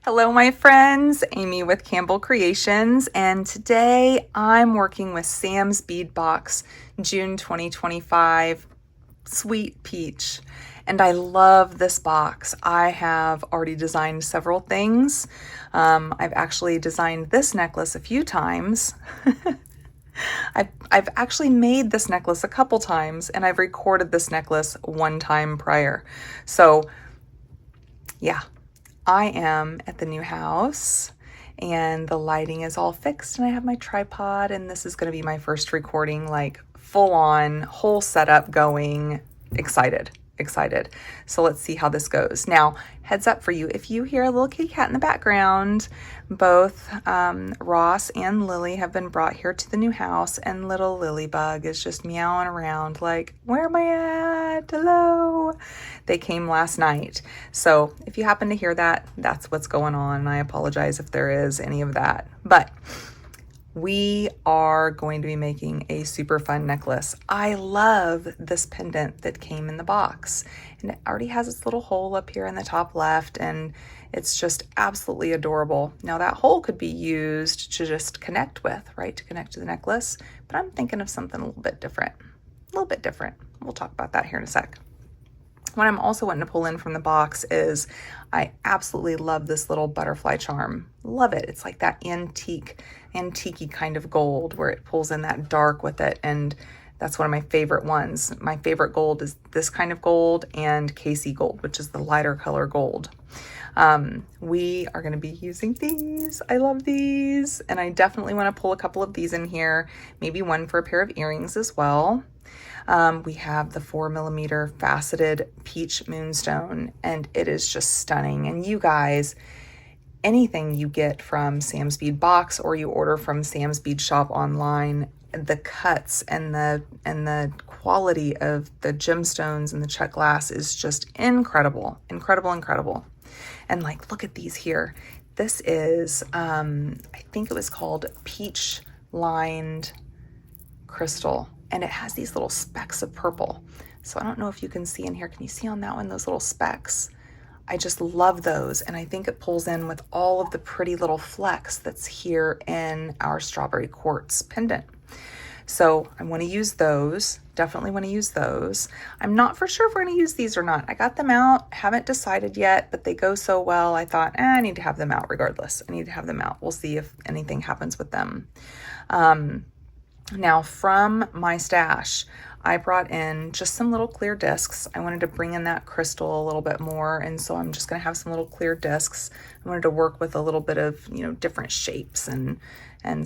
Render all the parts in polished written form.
Hello, my friends. Amy with Campbell Creations, and today I'm working with Sam's Bead Box June 2025 Sweet Peach. And I love this box. I have already designed several things. I've actually designed this necklace a few times. I've actually made this necklace a couple times, and I've recorded this necklace one time prior. So yeah, I am at the new house and the lighting is all fixed and I have my tripod, and this is going to be my first recording, like full on whole setup going. Excited. So let's see how this goes. Now, heads up for you, if you hear a little kitty cat in the background, both Ross and Lily have been brought here to the new house, and little Lilybug is just meowing around like, where am I at? Hello. They came last night. So if you happen to hear that, that's what's going on. I apologize if there is any of that. But we are going to be making a super fun necklace. I love this pendant that came in the box, and it already has its little hole up here in the top left, and it's just absolutely adorable. Now that hole could be used to just connect with, right? To connect to the necklace, but I'm thinking of something a little bit different. We'll talk about that here in a sec. What I'm also wanting to pull in from the box is I absolutely love this little butterfly charm. Love it. It's like that antique-y kind of gold where it pulls in that dark with it, and that's one of my favorite ones. My favorite gold is this kind of gold and Casey gold, which is the lighter color gold. We are going to be using these. I love these, and I definitely want to pull a couple of these in here, maybe one for a pair of earrings as well. We have the 4mm faceted peach moonstone, and it is just stunning. And you guys, anything you get from Sam's Bead Box or you order from Sam's Bead Shop online, the cuts and the quality of the gemstones and the Czech glass is just incredible. And like, look at these here. This is, I think it was called peach lined crystal, and it has these little specks of purple. So I don't know if you can see in here. Can you see on that one, those little specks? I just love those, and I think it pulls in with all of the pretty little flecks that's here in our strawberry quartz pendant. So I want to use those, definitely want to use those. I'm not for sure if we're going to use these or not. I got them out, haven't decided yet, but they go so well, I thought, I need to have them out regardless. I need to have them out. We'll see if anything happens with them. Now from my stash, I brought in just some little clear discs. I wanted to bring in that crystal a little bit more, and so I'm just going to have some little clear discs. I wanted to work with a little bit of, different shapes and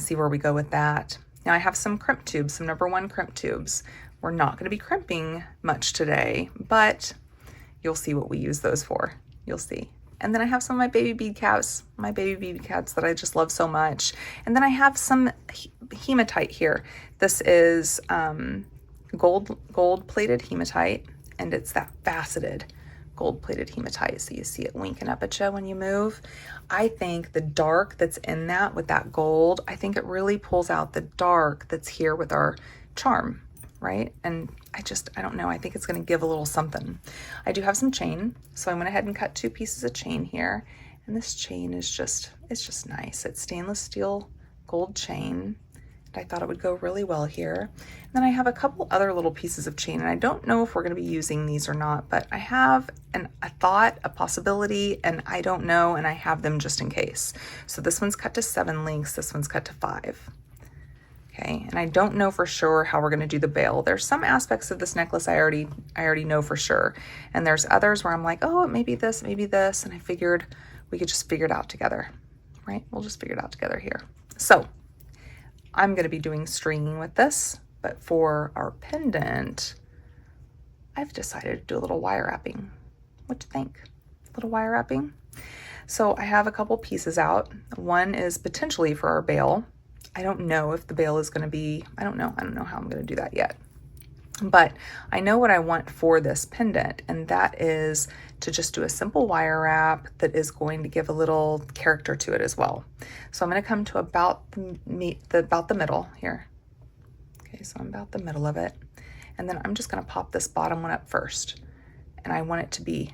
see where we go with that. Now I have some crimp tubes, some #1 crimp tubes. We're not going to be crimping much today, but you'll see what we use those for. You'll see. And then I have some of my baby bead caps that I just love so much. And then I have some hematite here. This is gold-plated hematite, and it's that faceted gold-plated hematite. So you see it winking up at you when you move. I think the dark that's in that with that gold, I think it really pulls out the dark that's here with our charm, right? And I don't know, I think it's going to give a little something. I do have some chain, so I went ahead and cut 2 pieces of chain here, and this chain is just, it's just nice. It's stainless steel gold chain. I thought it would go really well here. And then I have a couple other little pieces of chain, and I don't know if we're going to be using these or not, but I have a thought, a possibility, and I don't know, and I have them just in case. So this one's cut to 7 links, this one's cut to 5. Okay, and I don't know for sure how we're going to do the bail. There's some aspects of this necklace I already know for sure, and there's others where I'm like, oh, maybe this, and I figured we could just figure it out together, right? We'll just figure it out together here. So I'm going to be doing stringing with this, but for our pendant, I've decided to do a little wire wrapping. What do you think? A little wire wrapping? So I have a couple pieces out. One is potentially for our bail. I don't know if the bail is going to be, I don't know how I'm going to do that yet. But I know what I want for this pendant, and that is to just do a simple wire wrap that is going to give a little character to it as well. So I'm going to come to about the middle here. Okay, so I'm about the middle of it. And then I'm just going to pop this bottom one up first. And I want it to be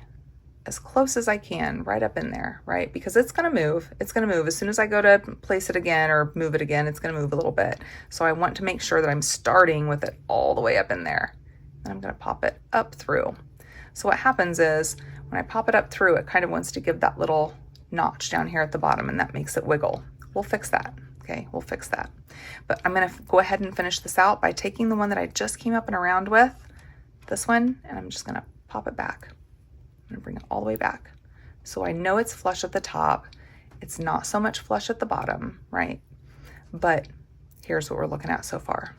as close as I can right up in there, right? Because it's gonna move, it's gonna move. As soon as I go to place it again or move it again, it's gonna move a little bit. So I want to make sure that I'm starting with it all the way up in there. And I'm gonna pop it up through. So what happens is when I pop it up through, it kind of wants to give that little notch down here at the bottom, and that makes it wiggle. We'll fix that, okay? We'll fix that. But I'm gonna go ahead and finish this out by taking the one that I just came up and around with, this one, and I'm just gonna pop it back. I'm gonna bring it all the way back. So I know it's flush at the top. It's not so much flush at the bottom, right? But here's what we're looking at so far.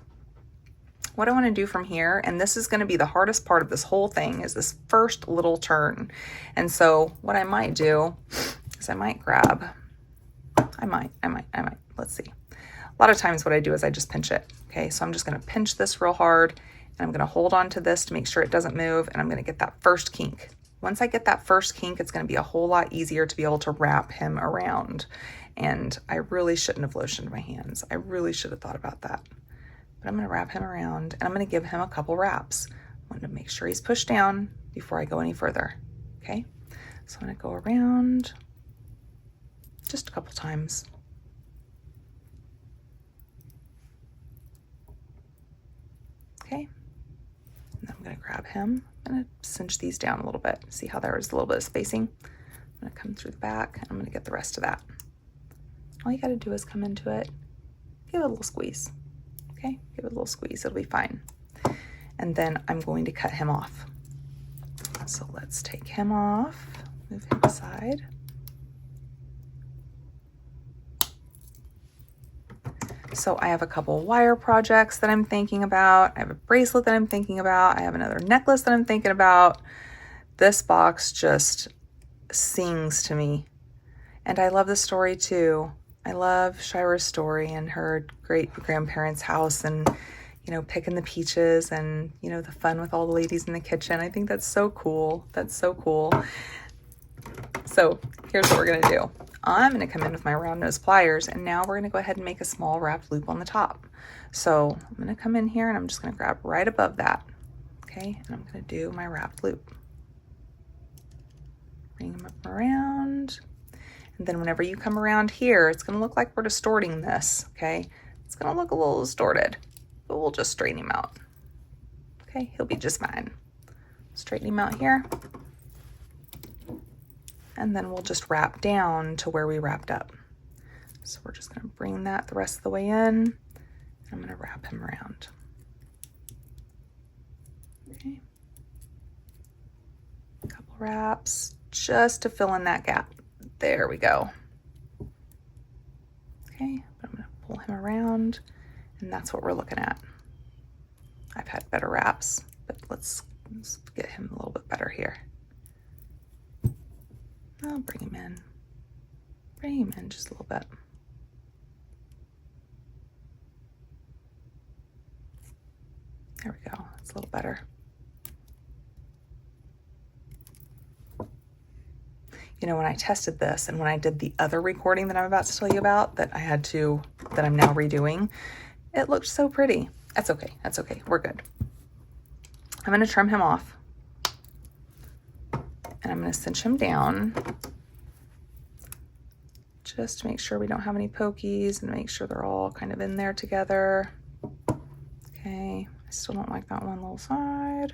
What I wanna do from here, and this is gonna be the hardest part of this whole thing, is this first little turn. And so what I might do is I might grab, I might, let's see. A lot of times what I do is I just pinch it, okay? So I'm just gonna pinch this real hard, and I'm gonna hold on to this to make sure it doesn't move, and I'm gonna get that first kink. Once I get that first kink, it's gonna be a whole lot easier to be able to wrap him around. And I really shouldn't have lotioned my hands. I really should have thought about that. But I'm gonna wrap him around, and I'm gonna give him a couple wraps. I want to make sure he's pushed down before I go any further, okay? So I'm gonna go around just a couple times. Okay, and I'm gonna grab him. I'm gonna cinch these down a little bit. See how there is a little bit of spacing? I'm gonna come through the back, and I'm gonna get the rest of that. All you gotta do is come into it, give it a little squeeze, okay? Give it a little squeeze, it'll be fine. And then I'm going to cut him off. So let's take him off, move him aside. So I have a couple wire projects that I'm thinking about. I have a bracelet that I'm thinking about. I have another necklace that I'm thinking about. This box just sings to me. And I love the story too. I love Shyra's story and her great grandparents' house, and, you know, picking the peaches, and, you know, the fun with all the ladies in the kitchen. I think that's so cool. That's so cool. So here's what we're gonna do. I'm gonna come in with my round nose pliers, and now we're gonna go ahead and make a small wrapped loop on the top. So I'm gonna come in here, and I'm just gonna grab right above that, okay? And I'm gonna do my wrapped loop. Bring them up around. And then whenever you come around here, it's gonna look like we're distorting this, okay? It's gonna look a little distorted, but we'll just straighten him out. Okay, he'll be just fine. Straighten him out here. And then we'll just wrap down to where we wrapped up. So we're just gonna bring that the rest of the way in, and I'm gonna wrap him around. Okay. A couple wraps just to fill in that gap. There we go. Okay, I'm gonna pull him around, and that's what we're looking at. I've had better wraps, but let's get him a little bit better here. I'll bring him in. Bring him in just a little bit. There we go, that's a little better. You know, when I tested this and when I did the other recording that I'm about to tell you about that I'm now redoing, it looked so pretty. That's okay, we're good. I'm gonna trim him off, and I'm gonna cinch him down just to make sure we don't have any pokies and make sure they're all kind of in there together. Okay, I still don't like that one little side.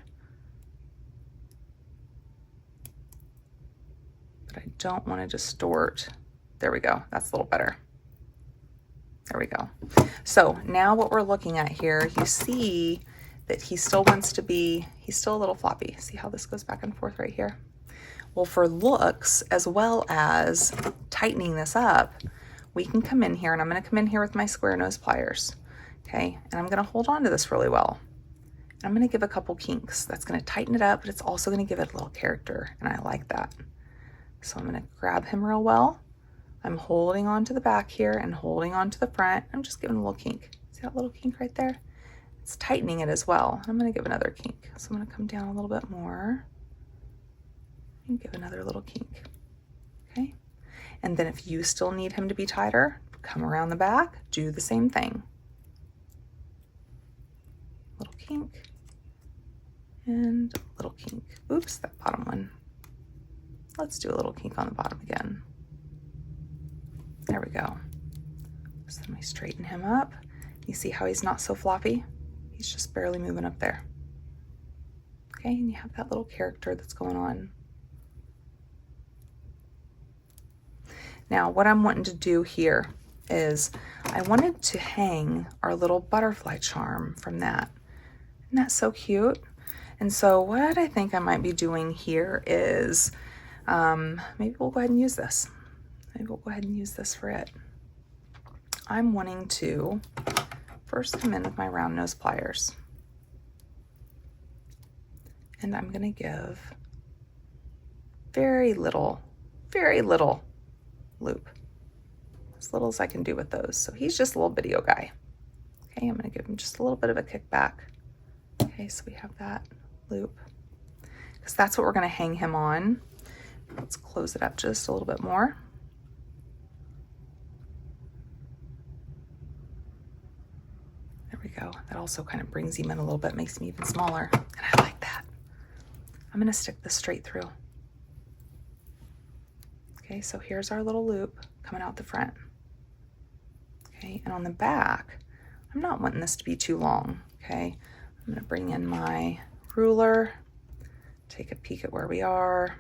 But I don't want to distort. There we go, that's a little better. There we go. So now what we're looking at here, you see that he still wants to be, he's still a little floppy. See how this goes back and forth right here? Well, for looks, as well as tightening this up, we can come in here, and I'm gonna come in here with my square nose pliers, okay? And I'm gonna hold on to this really well. And I'm gonna give a couple kinks. That's gonna tighten it up, but it's also gonna give it a little character, and I like that. So I'm gonna grab him real well. I'm holding on to the back here and holding on to the front. I'm just giving a little kink. See that little kink right there? It's tightening it as well. I'm gonna give another kink. So I'm gonna come down a little bit more and give another little kink, okay? And then if you still need him to be tighter, come around the back, do the same thing. Little kink and little kink. Oops, that bottom one. let's do a little kink on the bottom again. There we go. So then we straighten him up. You see how he's not so floppy? He's just barely moving up there. Okay, and you have that little character that's going on. Now, what I'm wanting to do here is I wanted to hang our little butterfly charm from that. Isn't that so cute? And so what I think I might be doing here is, maybe we'll go ahead and use this. Maybe we'll go ahead and use this for it. I'm wanting to first come in with my round nose pliers. And I'm gonna give very little loop. As little as I can do with those. So he's just a little video guy. Okay, I'm gonna give him just a little bit of a kickback. Okay, so we have that loop. Because that's what we're gonna hang him on. Let's close it up just a little bit more. There we go. That also kind of brings him in a little bit, makes him even smaller. And I like that. I'm gonna stick this straight through. Okay, so here's our little loop coming out the front. Okay, and on the back, I'm not wanting this to be too long, okay? I'm gonna bring in my ruler, take a peek at where we are,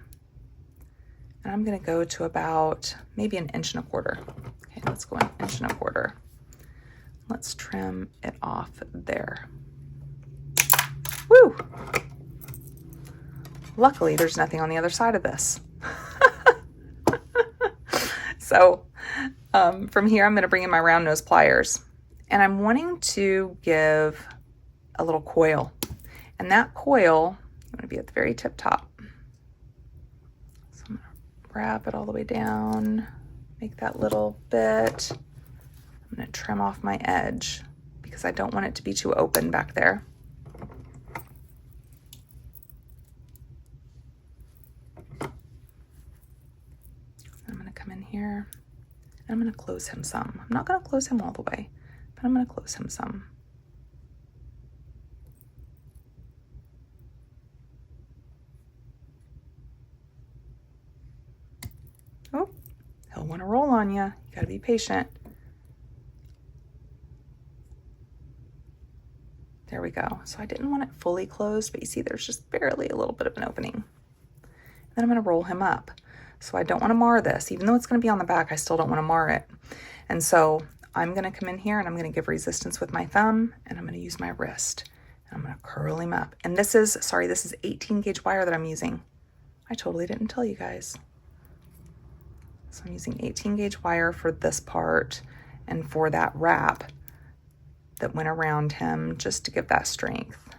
and I'm gonna go to about maybe 1.25 inches. Okay, let's go 1.25 inches. Let's trim it off there. Woo! Luckily, there's nothing on the other side of this. So from here, I'm going to bring in my round nose pliers, and I'm wanting to give a little coil, and that coil, I'm going to be at the very tip top. So I'm going to wrap it all the way down, make that little bit. I'm going to trim off my edge because I don't want it to be too open back there. I'm going to come in here and I'm going to close him some. I'm not going to close him all the way, but I'm going to close him some. Oh, he'll want to roll on you. You got to be patient. There we go. So I didn't want it fully closed, but you see there's just barely a little bit of an opening. And then I'm going to roll him up. So I don't want to mar this. Even though it's going to be on the back, I still don't want to mar it. And so I'm going to come in here and I'm going to give resistance with my thumb, and I'm going to use my wrist. And I'm going to curl him up. And this is 18 gauge wire that I'm using. I totally didn't tell you guys. So I'm using 18 gauge wire for this part and for that wrap that went around him, just to give that strength.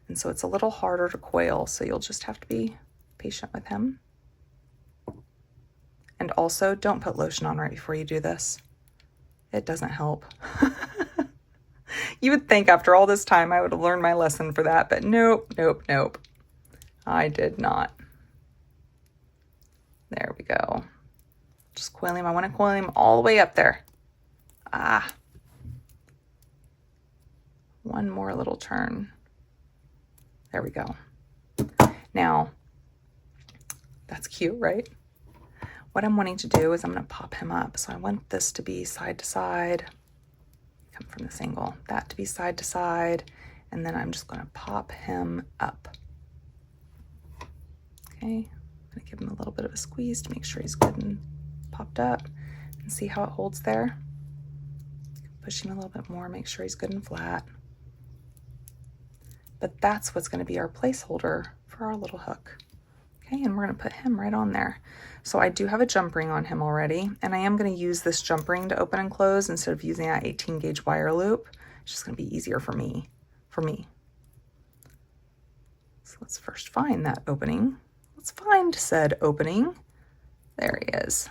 And so it's a little harder to coil, so you'll just have to be patient with him. And also, don't put lotion on right before you do this. It doesn't help. You would think after all this time I would have learned my lesson for that, but nope, nope, nope. I did not. There we go. Just coil him. I want to coil him all the way up there. Ah. One more little turn. There we go. Now, that's cute, right? What I'm wanting to do is I'm going to pop him up. So I want this to be side to side. Come from this angle. That to be side to side. And then I'm just going to pop him up. Okay. I'm going to give him a little bit of a squeeze to make sure he's good and popped up. And see how it holds there? Push him a little bit more, make sure he's good and flat. But that's what's going to be our placeholder for our little hook. Okay, and we're going to put him right on there. So I do have a jump ring on him already, and I am going to use this jump ring to open and close instead of using that 18 gauge wire loop. It's just going to be easier for me. So let's first find that opening. Let's find said opening. There he is.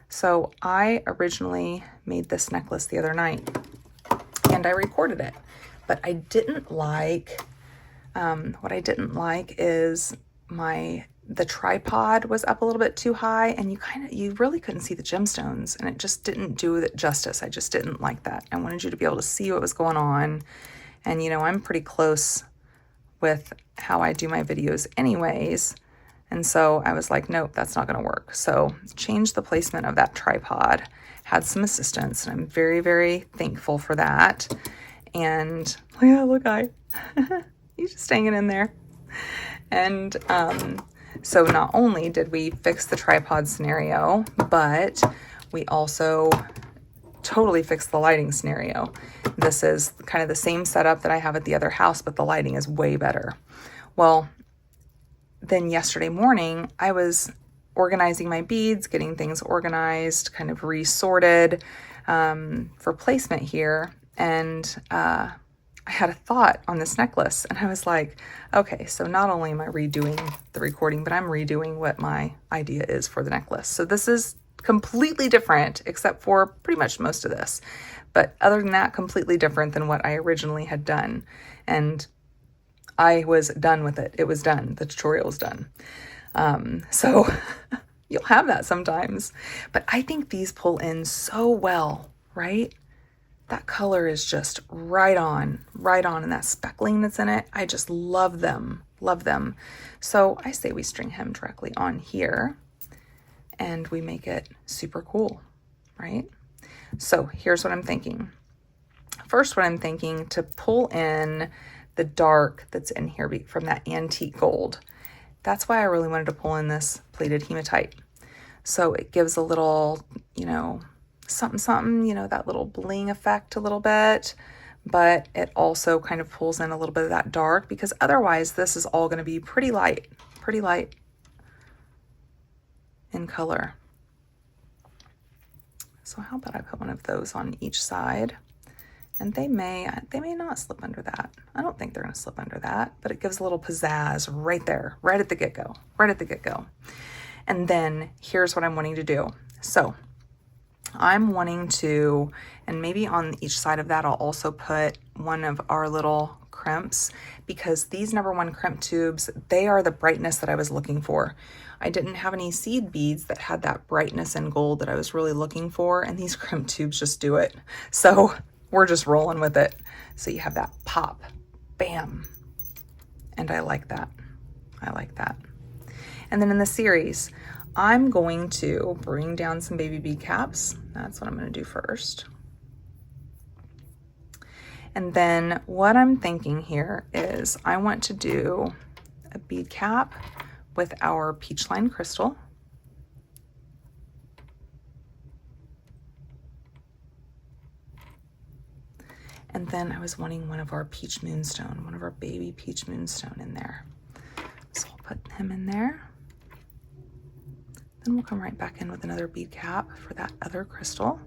So I originally made this necklace the other night, and I recorded it, but I didn't like, what I didn't like is the tripod was up a little bit too high, and you really couldn't see the gemstones, and it just didn't do it justice. I just didn't like that. I wanted you to be able to see what was going on. And you know, I'm pretty close with how I do my videos anyways. And so I was like, nope, that's not gonna work. So changed the placement of that tripod, had some assistance, and I'm very, very thankful for that. And yeah, look, he's just hanging in there. And so not only did we fix the tripod scenario, but we also totally fixed the lighting scenario. This is kind of the same setup that I have at the other house, but the lighting is way better. Well, then yesterday morning, I was organizing my beads, getting things organized, kind of resorted for placement here. And I had a thought on this necklace, and I was like, okay, so not only am I redoing the recording, but I'm redoing what my idea is for the necklace. So this is completely different, except for pretty much most of this. But other than that, completely different than what I originally had done. And I was done with it. It was done. The tutorial was done. So you'll have that sometimes. But I think these pull in so well, right? That color is just right on. And that speckling that's in it, I just love them. So I say we string hem directly on here and we make it super cool, right? So here's what I'm thinking. First, what I'm thinking to pull in the dark that's in here from that antique gold. That's why I really wanted to pull in this plated hematite. So it gives a little, something, that little bling effect a little bit, but it also kind of pulls in a little bit of that dark, because otherwise this is all going to be pretty light in color. So how about I put one of those on each side, and they may not slip under that. I don't think they're going to slip under that, but it gives a little pizzazz right there, right at the get-go. And then here's what I'm wanting to do. So I'm wanting to, and maybe on each side of that, I'll also put one of our little crimps, because these number 1 crimp tubes, they are the brightness that I was looking for. I didn't have any seed beads that had that brightness in gold that I was really looking for, and these crimp tubes just do it. So we're just rolling with it. So you have that pop, bam. And I like that. And then in the series, I'm going to bring down some baby bead caps. That's what I'm going to do first. And then what I'm thinking here is I want to do a bead cap with our peachline crystal. And then I was wanting one of our peach moonstone, one of our baby peach moonstone in there. So I'll put him in there. Then we'll come right back in with another bead cap for that other crystal.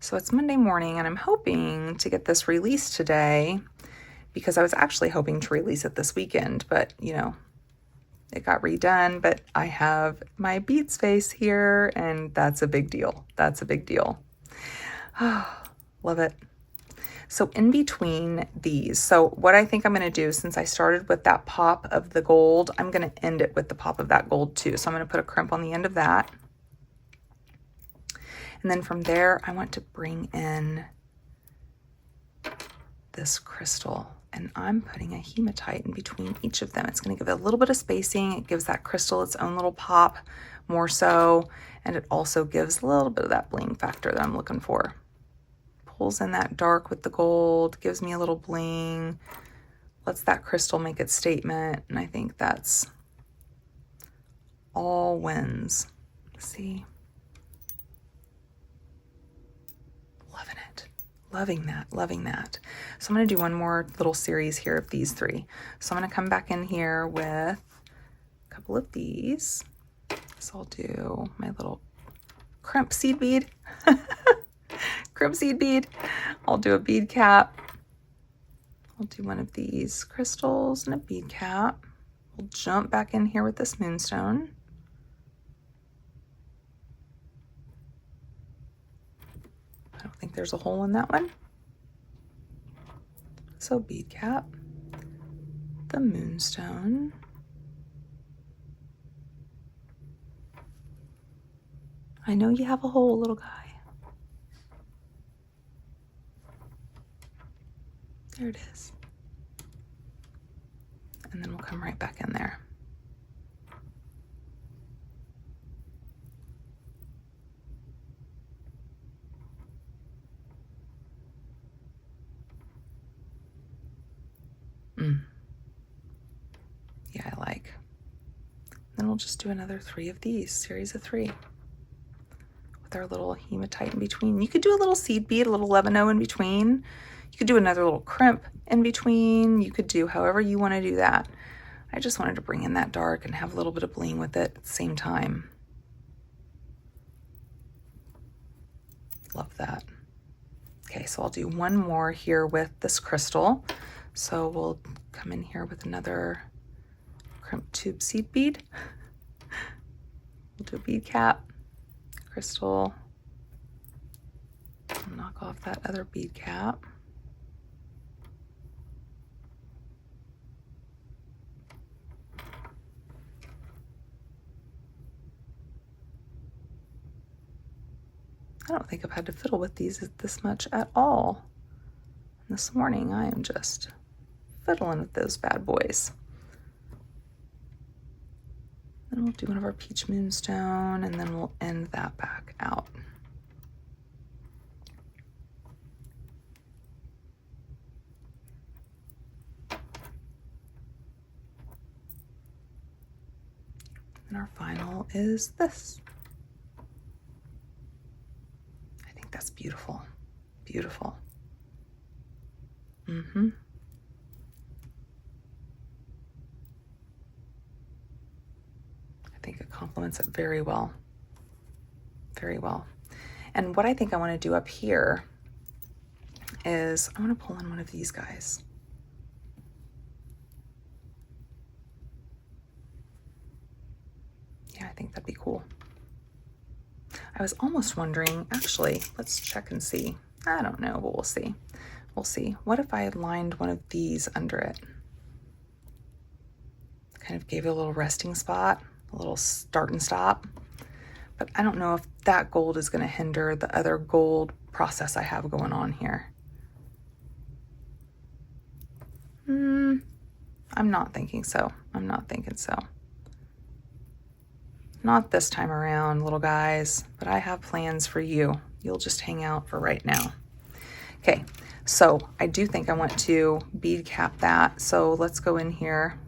So it's Monday morning, and I'm hoping to get this released today, because I was actually hoping to release it this weekend, but it got redone. But I have my bead space here, and that's a big deal. Oh, love it. So in between these, so what I think I'm going to do, since I started with that pop of the gold, I'm going to end it with the pop of that gold too. So I'm going to put a crimp on the end of that. And then from there, I want to bring in this crystal, and I'm putting a hematite in between each of them. It's going to give it a little bit of spacing. It gives that crystal its own little pop more so, and it also gives a little bit of that bling factor that I'm looking for. Pulls in that dark with the gold, gives me a little bling, lets that crystal make its statement, and I think that's all wins. See? Loving that. So I'm going to do one more little series here of these 3. So I'm going to come back in here with a couple of these. So I'll do my little crimp seed bead. I'll do a bead cap. I'll do one of these crystals and a bead cap. We'll jump back in here with this moonstone. I don't think there's a hole in that one. So bead cap, the moonstone, I know you have a hole, little guy. There it is. And then we'll come right back in there. Yeah, I like. Then we'll just do another 3 of these, series of 3. With our little hematite in between. You could do a little seed bead, a little Levino in between. You could do another little crimp in between. You could do however you want to do that. I just wanted to bring in that dark and have a little bit of bling with it at the same time. Love that. Okay, so I'll do one more here with this crystal. So we'll come in here with another crimp tube seed bead. We'll do a bead cap, crystal, knock off that other bead cap. I don't think I've had to fiddle with these this much at all. This morning I am just fiddling with those bad boys. Then we'll do one of our peach moonstone and then we'll end that back out. And our final is this. I think that's beautiful. Beautiful. I think it complements it very well. Very well. And what I think I want to do up here is I want to pull in one of these guys. Yeah, I think that'd be cool. I was almost wondering, actually, let's check and see. I don't know, but we'll see. We'll see. What if I had lined one of these under it? Kind of gave it a little resting spot, a little start and stop. But I don't know if that gold is going to hinder the other gold process I have going on here. I'm not thinking so. I'm not thinking so. Not this time around, little guys, but I have plans for you. You'll just hang out for right now. Okay, so I do think I want to bead cap that. So let's go in here.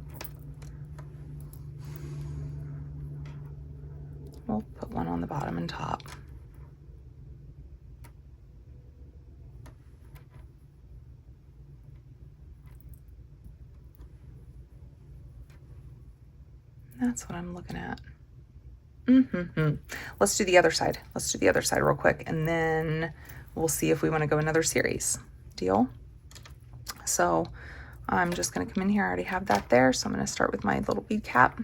We'll put one on the bottom and top. That's what I'm looking at. Let's do the other side. Let's do the other side real quick, and then we'll see if we want to go another series. Deal? So I'm just going to come in here. I already have that there, so I'm going to start with my little bead cap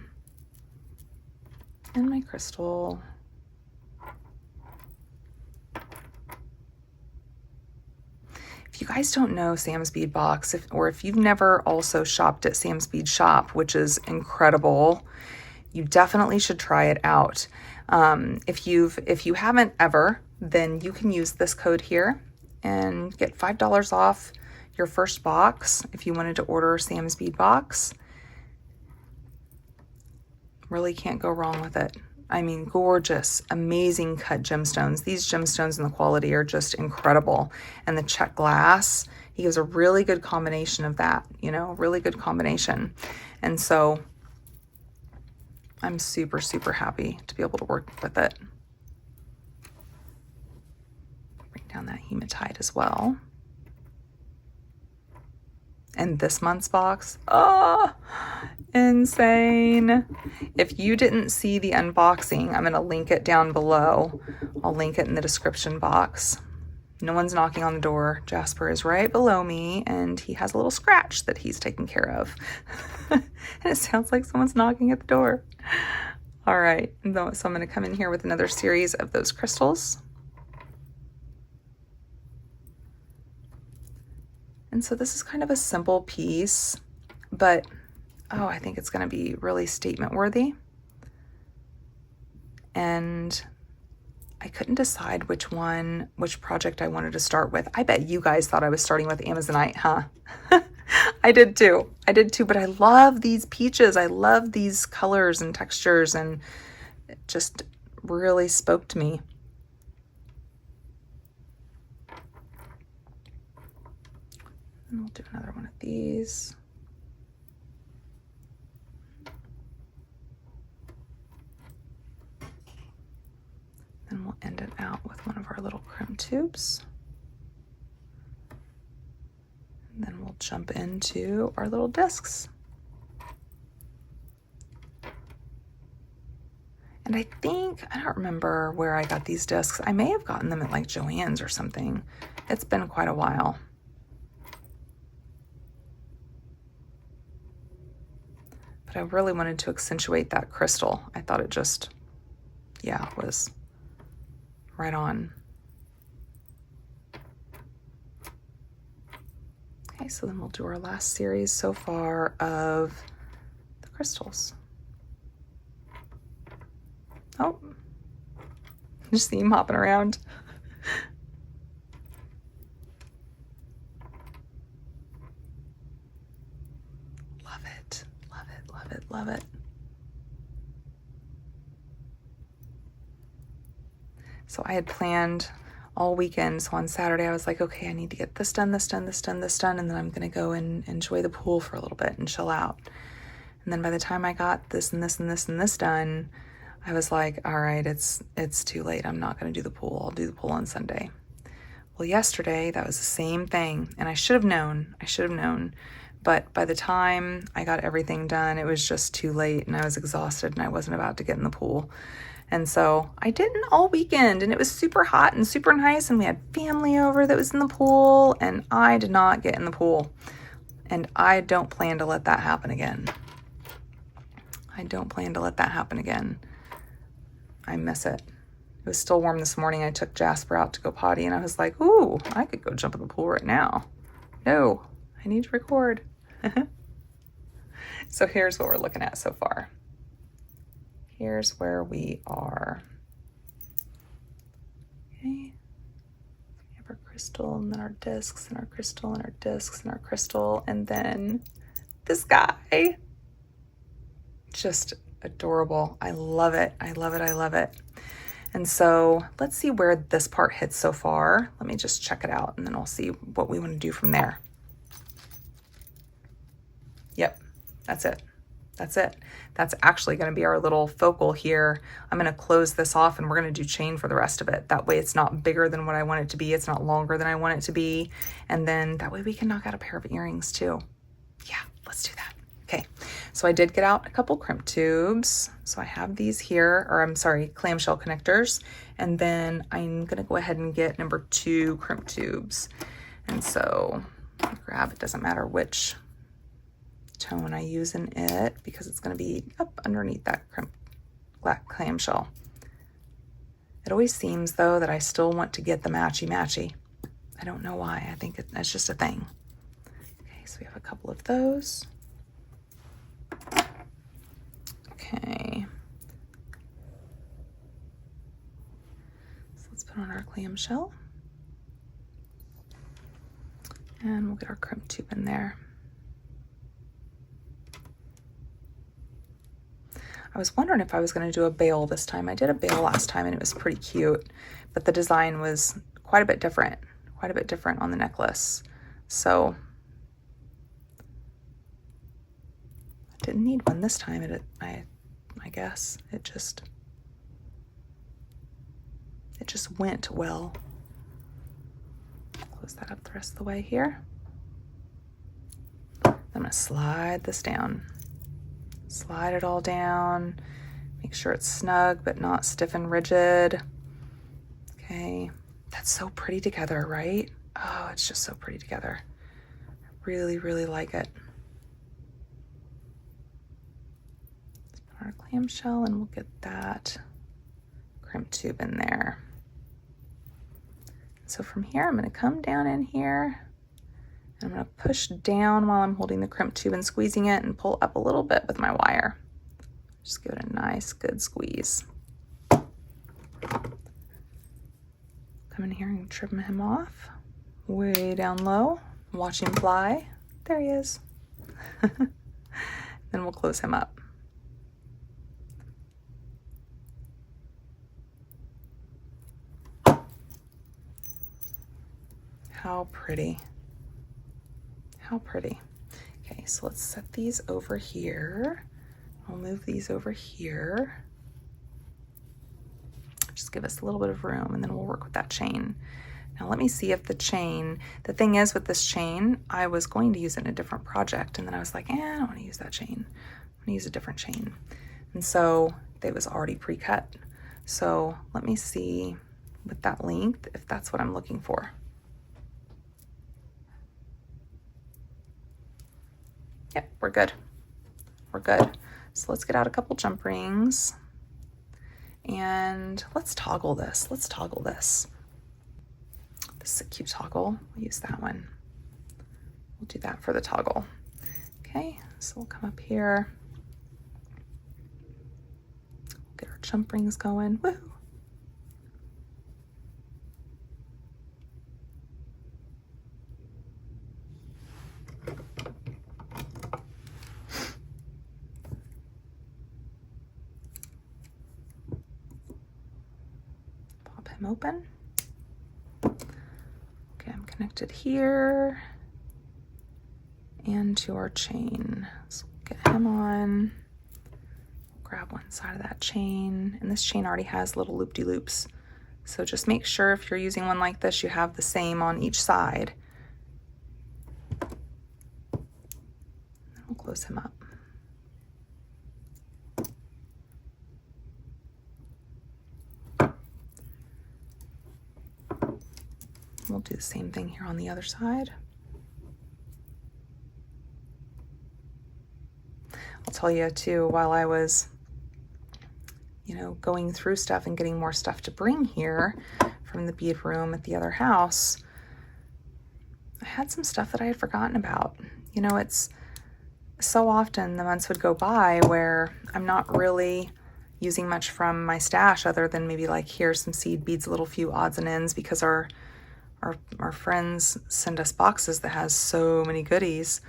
and my crystal. If you guys don't know Sam's Bead Box, or if you've never also shopped at Sam's Bead Shop, which is incredible, you definitely should try it out. If you haven't ever, then you can use this code here and get $5 off your first box if you wanted to order Sam's Bead Box. Really can't go wrong with it. I mean, gorgeous, amazing cut gemstones. These gemstones and the quality are just incredible. And the Czech glass, he gives a really good combination of that, you know, really good combination. And so I'm super, super happy to be able to work with it. Bring down that hematite as well. And this month's box, oh, insane. If you didn't see the unboxing, I'm going to link it down below. I'll link it in the description box. No one's knocking on the door. Jasper is right below me, and he has a little scratch that he's taking care of. And it sounds like someone's knocking at the door. All right, so I'm going to come in here with another series of those crystals. And so this is kind of a simple piece, but oh, I think it's going to be really statement worthy. And I couldn't decide which project I wanted to start with. I bet you guys thought I was starting with Amazonite, huh? I did too, but I love these peaches. I love these colors and textures, and it just really spoke to me. And we'll do another one of these. Then we'll end it out with one of our little crimp tubes. And then we'll jump into our little discs. And I don't remember where I got these discs. I may have gotten them at like Joann's or something. It's been quite a while. But I really wanted to accentuate that crystal. I thought it just, yeah, was right on. Okay, so then we'll do our last series so far of the crystals. Oh, just see him hopping around. Love it, love it, love it, love it. So I had planned all weekend. So on Saturday, I was like, okay, I need to get this done, this done, this done, this done. And then I'm going to go and enjoy the pool for a little bit and chill out. And then by the time I got this and this and this and this done, I was like, all right, it's too late. I'm not going to do the pool. I'll do the pool on Sunday. Well, yesterday, that was the same thing. And I should have known. But by the time I got everything done, it was just too late and I was exhausted and I wasn't about to get in the pool. And so I didn't all weekend, and it was super hot and super nice, and we had family over that was in the pool, and I did not get in the pool. And I don't plan to let that happen again. I miss it. It was still warm this morning. I took Jasper out to go potty, and I was like, ooh, I could go jump in the pool right now. No, I need to record. So here's what we're looking at so far. Here's where we are. Okay. We have our crystal, and then our discs, and our crystal, and our discs, and our crystal, and then this guy. Just adorable. I love it. I love it. I love it. And so let's see where this part hits so far. Let me just check it out, and then I'll see what we want to do from there. Yep, that's it. That's it. That's actually going to be our little focal here. I'm going to close this off and we're going to do chain for the rest of it. That way it's not bigger than what I want it to be. It's not longer than I want it to be. And then that way we can knock out a pair of earrings too. Yeah, let's do that. Okay, so I did get out a couple crimp tubes. So I have these here, or I'm sorry, clamshell connectors. And then I'm going to go ahead and get number 2 crimp tubes. And so grab, it doesn't matter which tone I use in it because it's going to be up underneath that clamshell. It always seems though that I still want to get the matchy. I don't know why. I think that's just a thing. Okay, so we have a couple of those. Okay. So let's put on our clamshell. And we'll get our crimp tube in there. I was wondering if I was going to do a bail this time. I did a bail last time and it was pretty cute, but the design was quite a bit different on the necklace. So I didn't need one this time. I guess it just went well. Close that up the rest of the way here. I'm going to slide this down. Slide it all down, make sure it's snug but not stiff and rigid. Okay, that's so pretty together, right? Oh, it's just so pretty together. I really, really like it. Let's put our clamshell and we'll get that crimp tube in there. So from here, I'm going to come down in here. I'm going to push down while I'm holding the crimp tube and squeezing it and pull up a little bit with my wire. Just give it a nice, good squeeze. Come in here and trim him off. Way down low. Watch him fly. There he is. Then we'll close him up. How pretty. How pretty. Okay, so let's set these over here. I'll move these over here. Just give us a little bit of room, and then we'll work with that chain. Now let me see if the chain, the thing is with this chain, I was going to use it in a different project, and then I was like, I don't want to use that chain. I'm gonna use a different chain. And so it was already pre-cut. So let me see with that length, if that's what I'm looking for. Yep, we're good. We're good. So let's get out a couple jump rings, and let's toggle this. Let's toggle this. This is a cute toggle. We'll use that one. We'll do that for the toggle. Okay, so we'll come up here. Get our jump rings going. Woo! Pop him open. Okay, I'm connected here and to our chain. So we'll get him on. Grab one side of that chain, and this chain already has little loop-de-loops. So just make sure if you're using one like this, you have the same on each side. We'll close him up. We'll do the same thing here on the other side. I'll tell you too, while I was, going through stuff and getting more stuff to bring here from the bead room at the other house, I had some stuff that I had forgotten about. It's so often the months would go by where I'm not really using much from my stash other than maybe like here's some seed beads, a little few odds and ends, because our friends send us boxes that has so many goodies.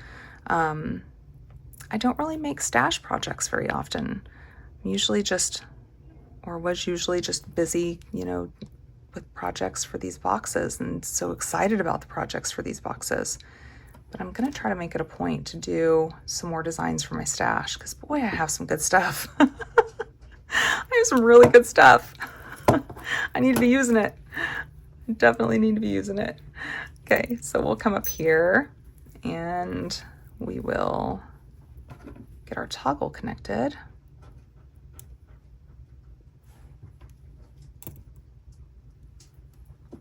I don't really make stash projects very often. I'm usually just, or was usually just busy, with projects for these boxes, and so excited about the projects for these boxes. But I'm gonna try to make it a point to do some more designs for my stash, because boy, I have some good stuff. I have some really good stuff. I need to be using it. Definitely need to be using it. Okay, so we'll come up here and we will get our toggle connected.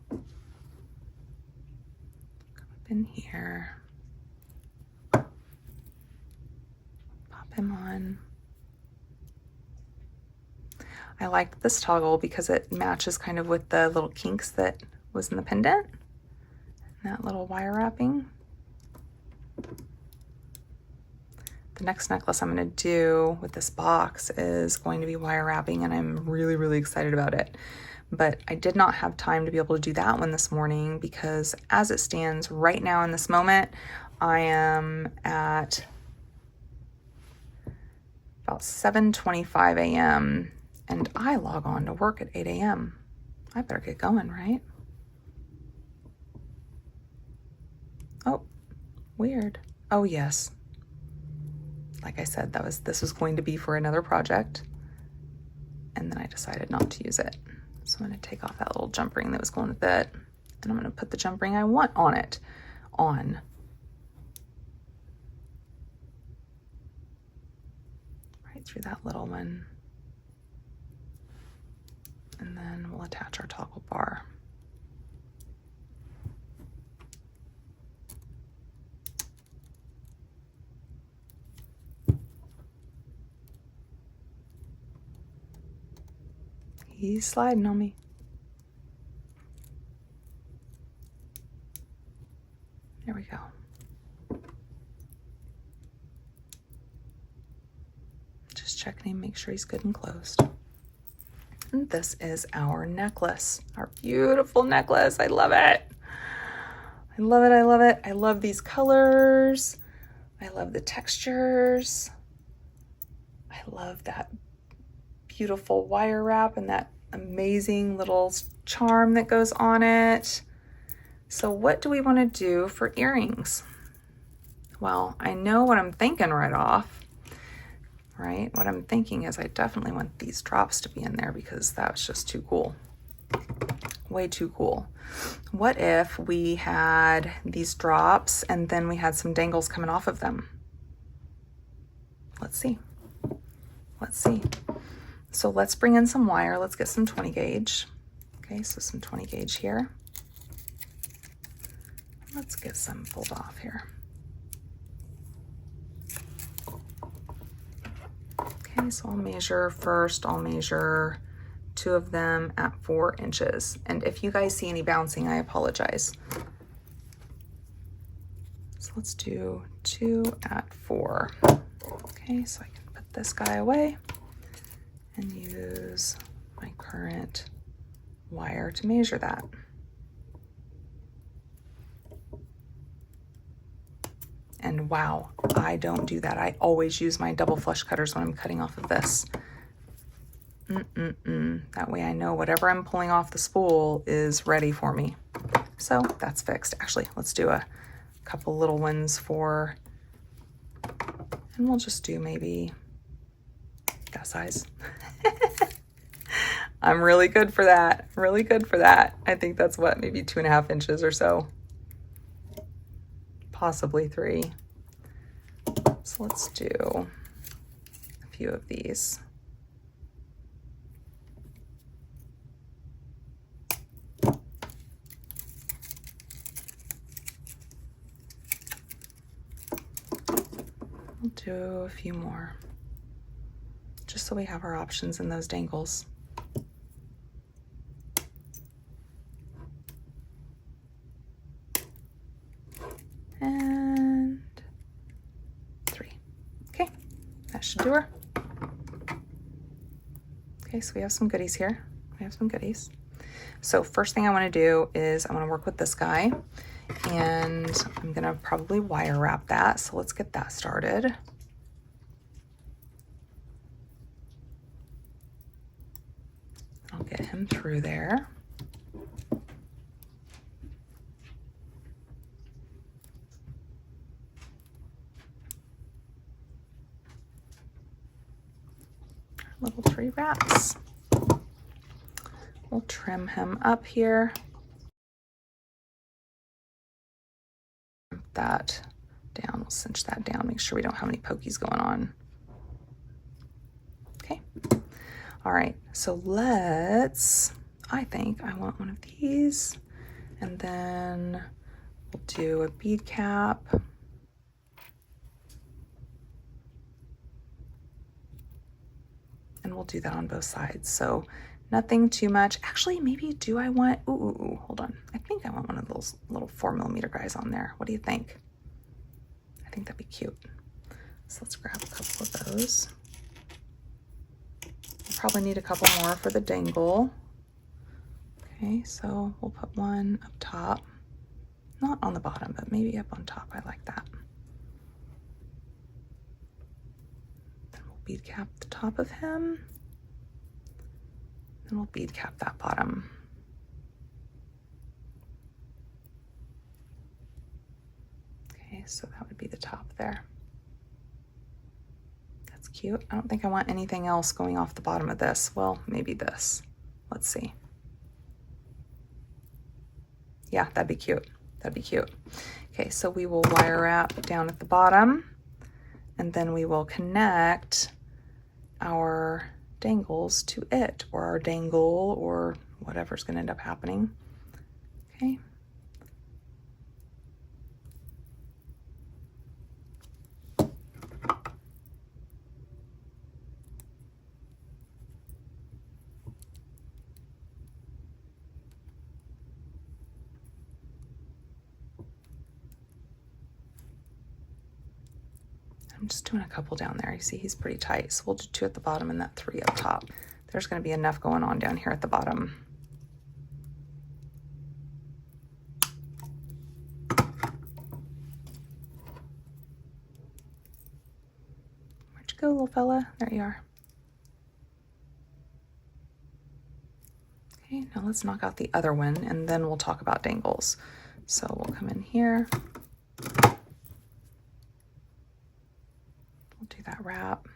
Come up in here. Pop him on. I liked this toggle because it matches kind of with the little kinks that was in the pendant, and that little wire wrapping. The next necklace I'm going to do with this box is going to be wire wrapping, and I'm really, really excited about it. But I did not have time to be able to do that one this morning because as it stands right now in this moment, I am at about 7:25 a.m. and I log on to work at 8 a.m. I better get going, right? Oh, weird. Oh, yes. Like I said, this was going to be for another project, and then I decided not to use it. So I'm going to take off that little jump ring that was going with it, and I'm going to put the jump ring I want on it. Right through that little one. And then we'll attach our toggle bar. He's sliding on me. There we go. Just checking him, make sure he's good and closed. And this is our necklace, our beautiful necklace. I love it. I love it, I love it. I love these colors. I love the textures. I love that beautiful wire wrap and that amazing little charm that goes on it. So what do we want to do for earrings? Well, I know what I'm thinking right off, right? What I'm thinking is I definitely want these drops to be in there because that's just too cool. Way too cool. What if we had these drops and then we had some dangles coming off of them? Let's see. Let's see. So let's bring in some wire. Let's get some 20 gauge. Okay, so some 20 gauge here. Let's get some pulled off here. Okay, so I'll measure first. I'll measure 2 of them at 4 inches. And if you guys see any bouncing, I apologize. So let's do 2 at 4. Okay, so I can put this guy away and use my current wire to measure that. And wow, I don't do that. I always use my double flush cutters when I'm cutting off of this. That way I know whatever I'm pulling off the spool is ready for me. So that's fixed. Actually, let's do a couple little ones for, and we'll just do maybe that size. I'm really good for that. Really good for that. I think that's what, maybe 2.5 inches or so. Possibly 3. So let's do a few of these. We'll do a few more, just so we have our options in those dangles. And 3. Okay, that should do her. Okay, so we have some goodies here. We have some goodies. So first thing I want to do is I want to work with this guy, and I'm going to probably wire wrap that. So let's get that started. I'll get him through there. Little 3 wraps. We'll trim him up here. That down, we'll cinch that down, make sure we don't have any pokies going on. Okay. All right, so I think I want one of these, and then we'll do a bead cap. And we'll do that on both sides. So nothing too much. Actually, maybe do I want, hold on. I think I want one of those little 4mm guys on there. What do you think? I think that'd be cute. So let's grab a couple of those. We'll probably need a couple more for the dangle. Okay, so we'll put one up top. Not on the bottom, but maybe up on top. I like that. Bead cap the top of him, and we'll bead cap that bottom. Okay, so that would be the top there. That's cute. I don't think I want anything else going off the bottom of this. Well, maybe this. Let's see. Yeah, that'd be cute. That'd be cute. Okay, so we will wire wrap down at the bottom, and then we will connect our dangles to it, or our dangle, or whatever's going to end up happening. Okay. I'm just doing a couple down there. You see he's pretty tight. So we'll do 2 at the bottom and that 3 up top. there's going to be enough going on down here at the bottom. Where'd you go, little fella? There you are. Okay, now let's knock out the other one and then we'll talk about dangles. So we'll come in here. We'll do that wrap.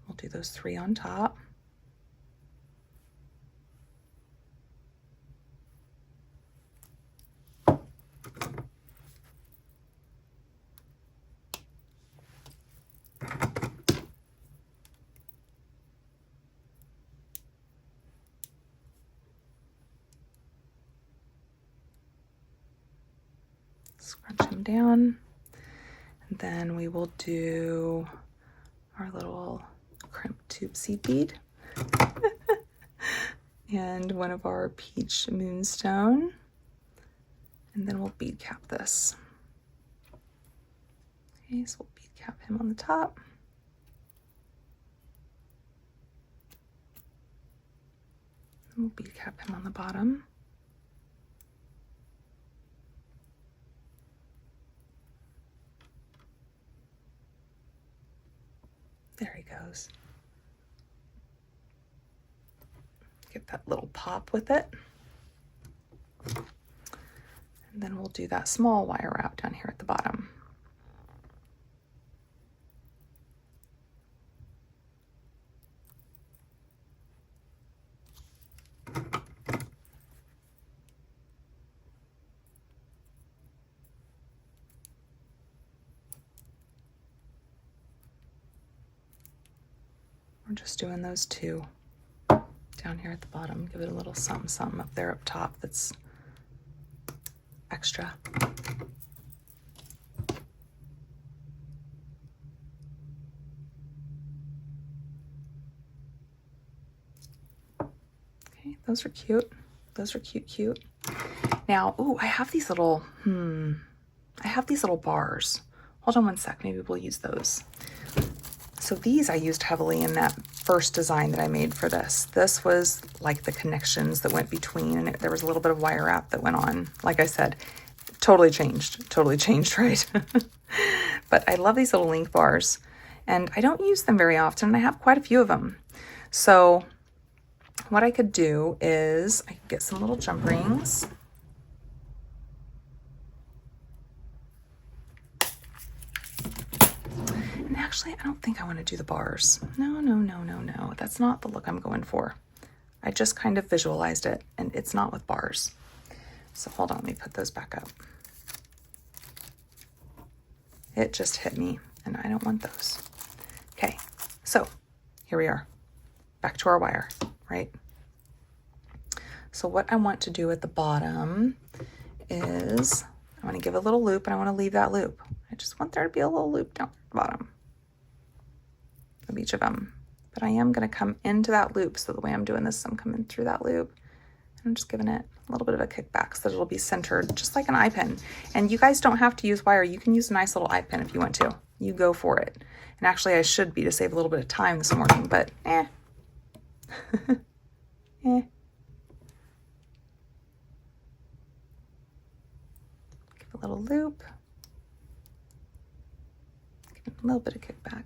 We'll do those 3 on top. Scrunch them down, and then we will do our little crimp tube seed bead and one of our peach moonstone, and then we'll bead cap this. Okay, so we'll bead cap him on the top. And we'll bead cap him on the bottom. There he goes. Get that little pop with it. And then we'll do that small wire wrap down here at the bottom. We're just doing those 2 down here at the bottom. Give it a little something, something up there up top that's extra. Okay, those are cute. Those are cute. Now, ooh, I have these little, bars. Hold on one sec, maybe we'll use those. So these I used heavily in that first design that I made for this. This was like the connections that went between, and there was a little bit of wire wrap that went on. Like I said, totally changed, right? But I love these little link bars, and I don't use them very often, and I have quite a few of them. So what I could do is I could get some little jump rings. And actually, I don't think I want to do the bars. No. That's not the look I'm going for. I just kind of visualized it, and it's not with bars. So hold on, let me put those back up. It just hit me, and I don't want those. Okay, so here we are. Back to our wire, right? So what I want to do at the bottom is I want to give a little loop, and I want to leave that loop. I just want there to be a little loop down at the bottom of each of them. But I am going to come into that loop. So the way I'm doing this, I'm coming through that loop, and I'm just giving it a little bit of a kickback so that it'll be centered, just like an eye pin. And you guys don't have to use wire. You can use a nice little eye pin if you want to. You go for it. And actually, I should be to save a little bit of time this morning, but eh. Eh. Give a little loop. Give it a little bit of kickback.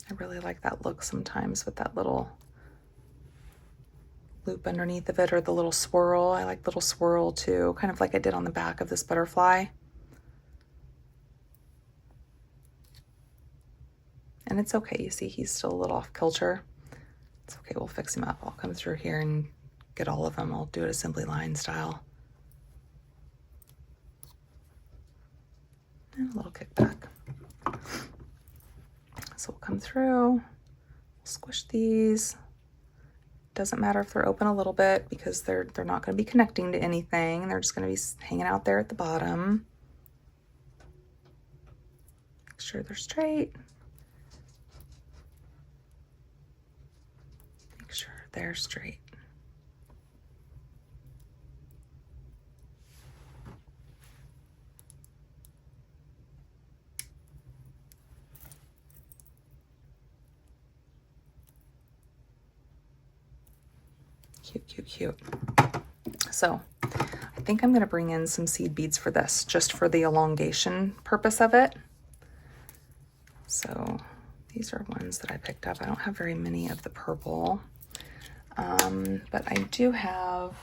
I really like that look sometimes with that little loop underneath of it, or the little swirl. I like little swirl too, kind of like I did on the back of this butterfly. And it's okay, you see he's still a little off kilter. It's okay, we'll fix him up. I'll come through here and get all of them. I'll do it assembly line style. And a little kickback. So we'll come through, squish these, Doesn't matter if they're open a little bit because they're not going to be connecting to anything. They're just going to be hanging out there at the bottom. Make sure they're straight. Make sure they're straight. Cute, cute, cute. So I think I'm going to bring in some seed beads for this, just for the elongation purpose of it. So these are ones that I picked up. I don't have very many of the purple, but I do have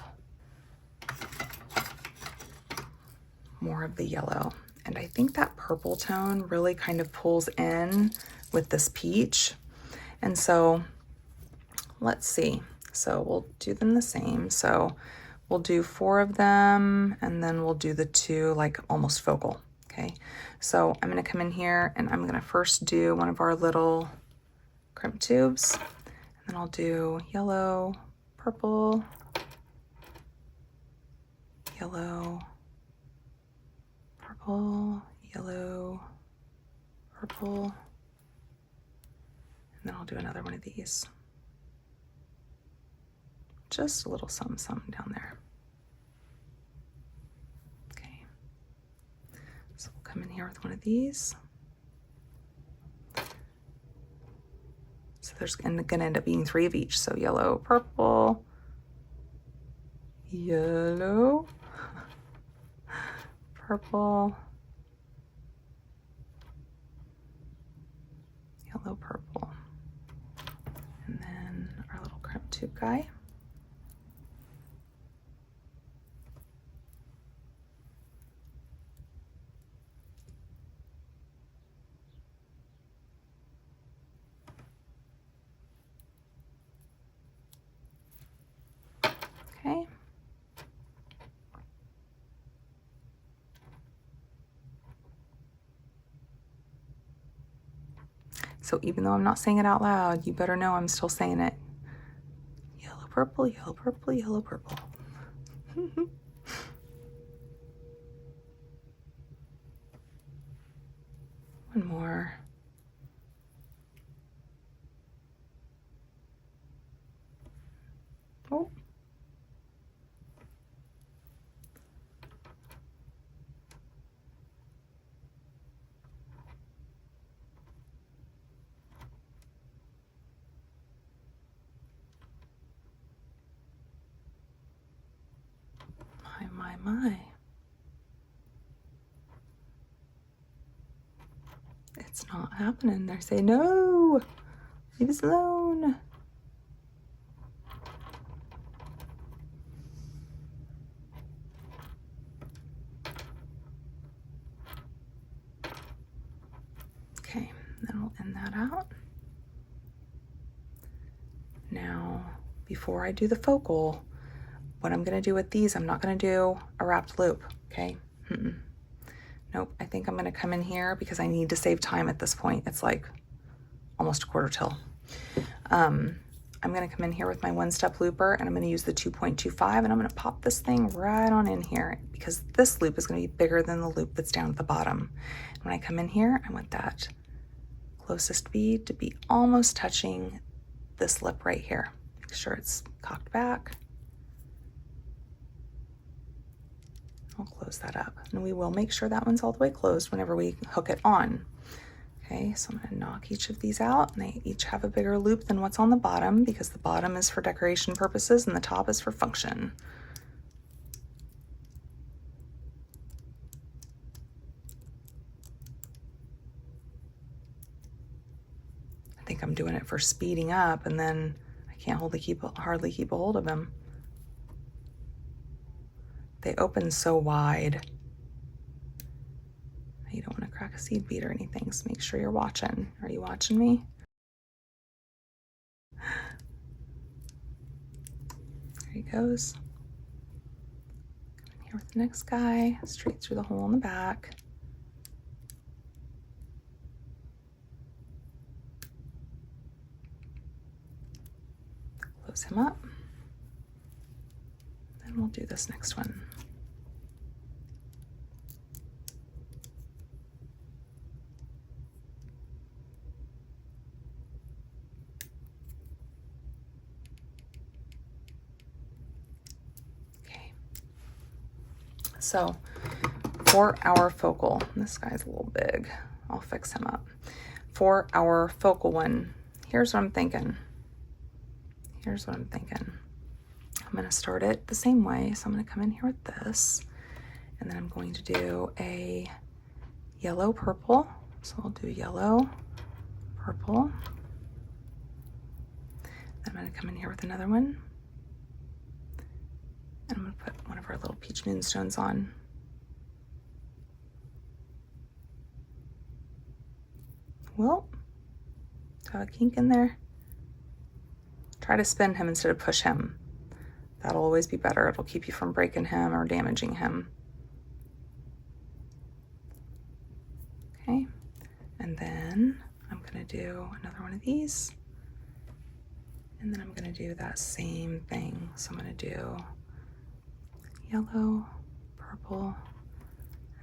more of the yellow. And I think that purple tone really kind of pulls in with this peach. And so let's see. So we'll do them the same. So we'll do 4 of them, and then we'll do the 2 like almost focal. Okay. So I'm going to come in here and I'm going to first do one of our little crimp tubes, and then I'll do yellow, purple, yellow, purple, yellow, purple, and then I'll do another one of these. Just a little something, something down there. Okay. So we'll come in here with one of these. So there's going to end up being 3 of each. So yellow, purple, yellow, purple, yellow, purple. And then our little crimp tube guy. Okay. So even though I'm not saying it out loud, you better know I'm still saying it. Yellow, purple, yellow, purple, yellow, purple. One more. Oh. My. It's not happening. They say, no, leave us alone. Okay, then we'll end that out. Now, before I do the focal, what I'm going to do with these, I'm not going to do a wrapped loop, okay? Nope, I think I'm going to come in here because I need to save time at this point. It's like almost a quarter till. I'm going to come in here with my 1-step looper, and I'm going to use the 2.25, and I'm going to pop this thing right on in here because this loop is going to be bigger than the loop that's down at the bottom. And when I come in here, I want that closest bead to be almost touching this lip right here. Make sure it's cocked back. I'll close that up, and we will make sure that one's all the way closed whenever we hook it on. Okay, so I'm going to knock each of these out, and they each have a bigger loop than what's on the bottom because the bottom is for decoration purposes and the top is for function. I think I'm doing it for speeding up, and then I can't hardly keep a hold of them. They open so wide. You don't want to crack a seed bead or anything, so make sure you're watching. Are you watching me? There he goes. Come in here with the next guy, straight through the hole in the back. close him up. Then we'll do this next one. Okay. So for our focal, this guy's a little big. I'll fix him up. For our focal one, here's what I'm thinking. Here's what I'm thinking. I'm going to start it the same way. So I'm going to come in here with this, and then I'm going to do a yellow purple. So I'll do yellow, purple. Then I'm going to come in here with another one. And I'm going to put one of our little peach moonstones on. Well, have a kink in there. Try to spin him instead of push him. That'll always be better. It'll keep you from breaking him or damaging him. Okay, and then I'm gonna do another one of these. And then I'm gonna do that same thing. So I'm gonna do yellow, purple,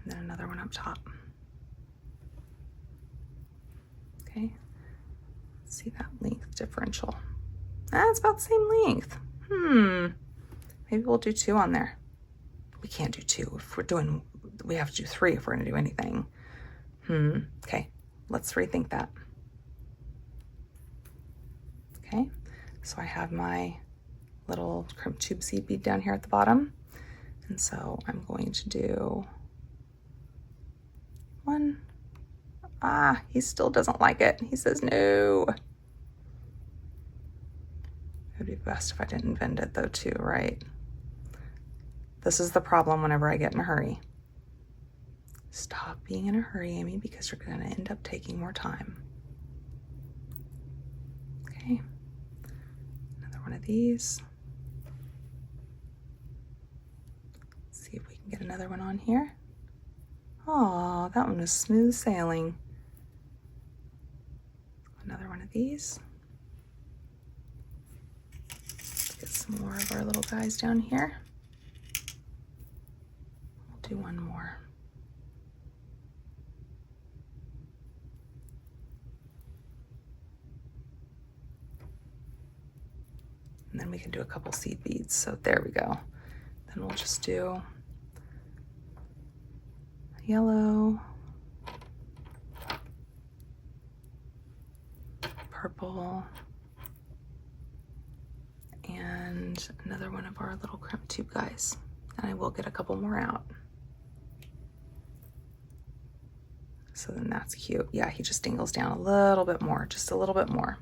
and then another one up top. Okay, let's see that length differential. It's about the same length. Maybe we'll do 2 on there. We can't do 2 if we're doing, we have to do 3 if we're gonna do anything. Okay, let's rethink that. Okay, so I have my little crimp tube seed bead down here at the bottom. And so I'm going to do 1. He still doesn't like it. He says no. It would be best if I didn't bend it though too, right? This is the problem whenever I get in a hurry. Stop being in a hurry, Amy, because you're gonna end up taking more time. Okay, another one of these. Let's see if we can get another one on here. Oh, that one was smooth sailing. Another one of these. Let's get some more of our little guys down here. We'll do one more. And then we can do a couple seed beads. So there we go. Then we'll just do yellow, purple, and another one of our little crimp tube guys. And I will get a couple more out. So then that's cute. Yeah, he just dingles down a little bit more, just a little bit more.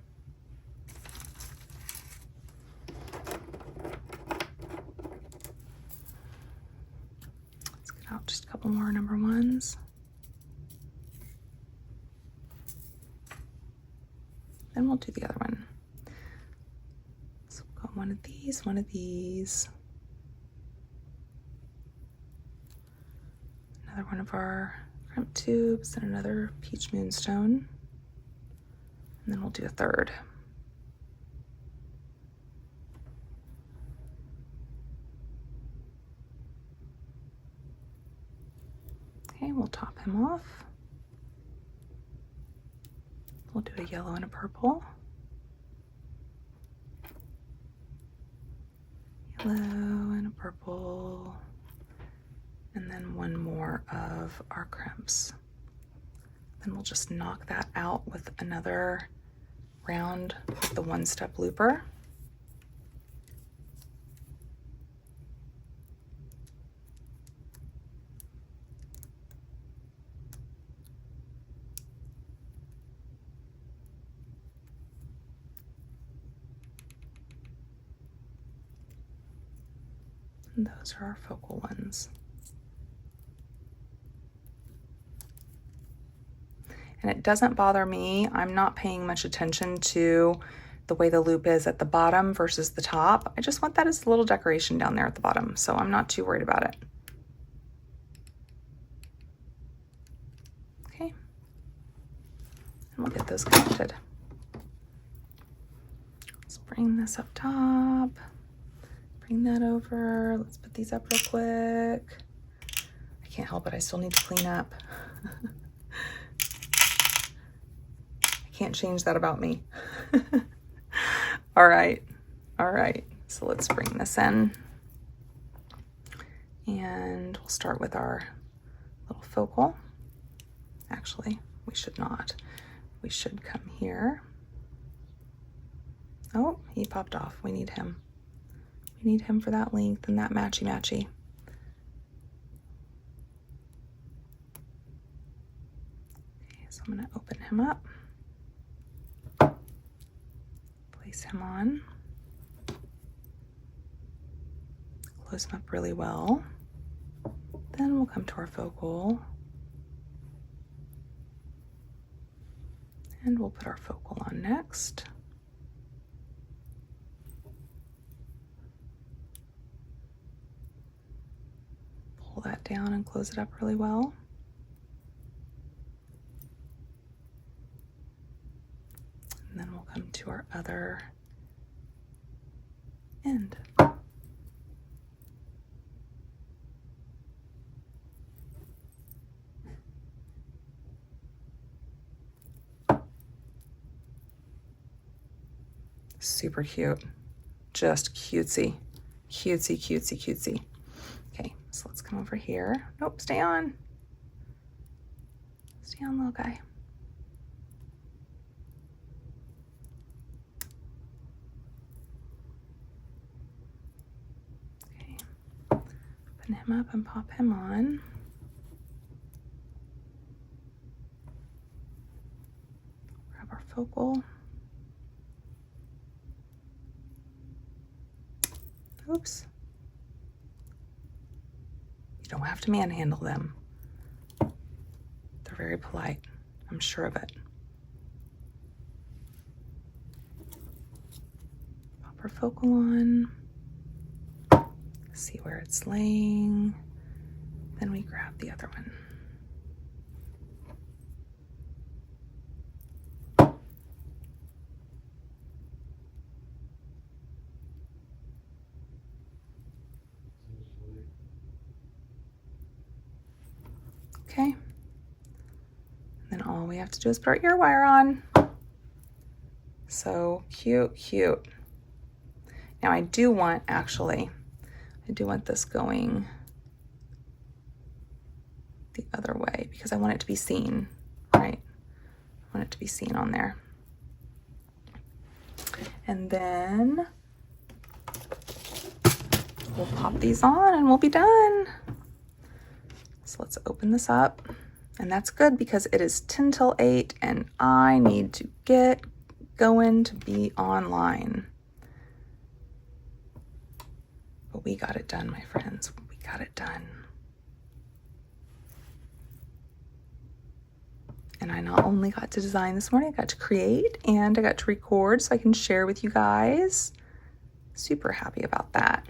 Let's get out just a couple more number 1s. Then we'll do the other one. So we'll go one of these, one of these. Another one of our crimp tubes and another peach moonstone. And then we'll do a third. Okay, we'll top him off. We'll do a yellow and a purple. Yellow and a purple. And then one more of our crimps. Then we'll just knock that out with another round with the 1-step looper. And those are our focal ones. And it doesn't bother me. I'm not paying much attention to the way the loop is at the bottom versus the top. I just want that as a little decoration down there at the bottom, so I'm not too worried about it. Okay, and we'll get those connected. Let's bring bring this up top. Bring that over. Let's put these up real quick. I can't help it. I still need to clean up. I can't change that about me. All right. All right. So let's bring this in. And we'll start with our little focal. Actually, we should not. We should come here. Oh, he popped off. We need him. We need him for that length and that matchy-matchy. Okay, so I'm gonna open him up. Place him on. Close him up really well. Then we'll come to our focal. And we'll put our focal on next. Pull that down and close it up really well. And then we'll come to our other end. Super cute, just cutesy, cutesy, cutesy, cutesy. Okay, so let's come over here. Nope, stay on. Stay on, little guy. Okay, open him up and pop him on. Grab our focal. Oops. You don't have to manhandle them. They're very polite. I'm sure of it. Pop our focal on. See where it's laying. Then we grab the other one. Okay, and then all we have to do is put our ear wire on. So cute, cute. Now I do want this going the other way because I want it to be seen, right? I want it to be seen on there. And then we'll pop these on and we'll be done. So let's open this up, and that's good because it is 10 till 8 and I need to get going to be online. But we got it done, my friends. We got it done. And I not only got to design this morning, I got to create and I got to record so I can share with you guys. Super happy about that.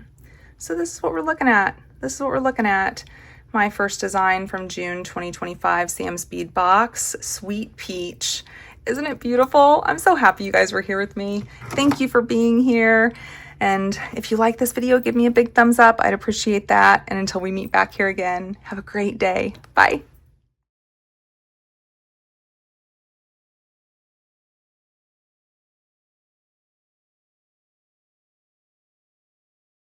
So this is what we're looking at. This is what we're looking at. My first design from June 2025, Sam's Bead Box, Sweet Peach. Isn't it beautiful? I'm so happy you guys were here with me. Thank you for being here. And if you like this video, give me a big thumbs up. I'd appreciate that. And until we meet back here again, have a great day. Bye.